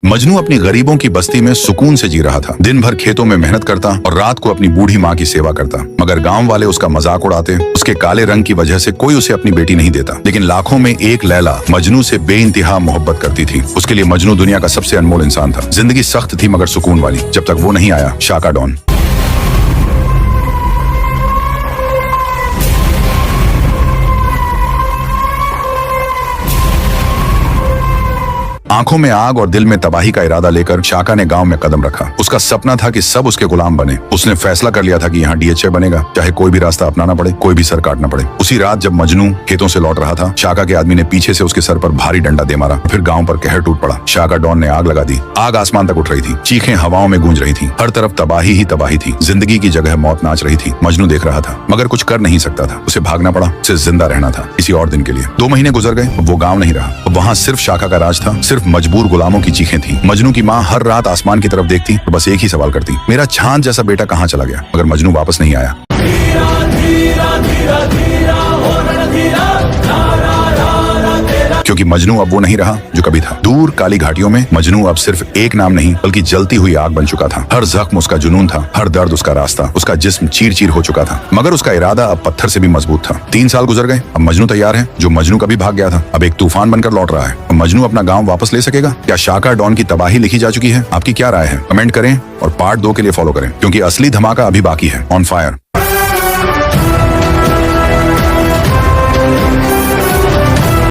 मजनू अपनी गरीबों की बस्ती में सुकून से जी रहा था। दिन भर खेतों में मेहनत करता और रात को अपनी बूढ़ी माँ की सेवा करता। मगर गांव वाले उसका मजाक उड़ाते। उसके काले रंग की वजह से कोई उसे अपनी बेटी नहीं देता। लेकिन लाखों में एक लैला मजनू से बेइंतहा मोहब्बत करती थी। उसके लिए मजनू दुनिया का सबसे अनमोल इंसान था। जिंदगी सख्त थी मगर सुकून वाली, जब तक वो नहीं आया शाका डॉन। आंखों में आग और दिल में तबाही का इरादा लेकर शाका ने गांव में कदम रखा। उसका सपना था कि सब उसके गुलाम बने। उसने फैसला कर लिया था कि यहाँ डीएचए बनेगा, चाहे कोई भी रास्ता अपनाना पड़े, कोई भी सर काटना पड़े। उसी रात जब मजनू खेतों से लौट रहा था, शाका के आदमी ने पीछे से उसके सर पर भारी डंडा दे मारा। फिर गाँव पर कहर टूट पड़ा। शाका डॉन ने आग लगा दी। आग आसमान तक उठ रही थी, चीखें हवाओं में गूंज रही थी। हर तरफ तबाही ही तबाही थी। जिंदगी की जगह मौत नाच रही थी। मजनू देख रहा था मगर कुछ कर नहीं सकता था। उसे भागना पड़ा, उसे जिंदा रहना था किसी और दिन के लिए। 2 महीने गुजर गए। वो गाँव नहीं रहा। वहाँ सिर्फ शाका का राज था। सिर्फ मजबूर गुलामों की चीखें थी। मजनू की माँ हर रात आसमान की तरफ देखती तो बस एक ही सवाल करती, मेरा चांद जैसा बेटा कहाँ चला गया? मगर मजनू वापस नहीं आया। क्योंकि मजनू अब वो नहीं रहा जो कभी था। दूर काली घाटियों में मजनू अब सिर्फ एक नाम नहीं बल्कि जलती हुई आग बन चुका था। हर जख्म उसका जुनून था, हर दर्द उसका रास्ता। उसका जिस्म चीर चीर हो चुका था मगर उसका इरादा अब पत्थर से भी मजबूत था। 3 साल गुजर गए। अब मजनू तैयार है। जो मजनू कभी भाग गया था अब एक तूफान बनकर लौट रहा है। अब मजनू अपना गाँव वापस ले सकेगा? क्या शाका डॉन की तबाही लिखी जा चुकी है? आपकी क्या राय है? कमेंट करें और पार्ट 2 के लिए फॉलो करें, क्योंकि असली धमाका अभी बाकी है। On fire.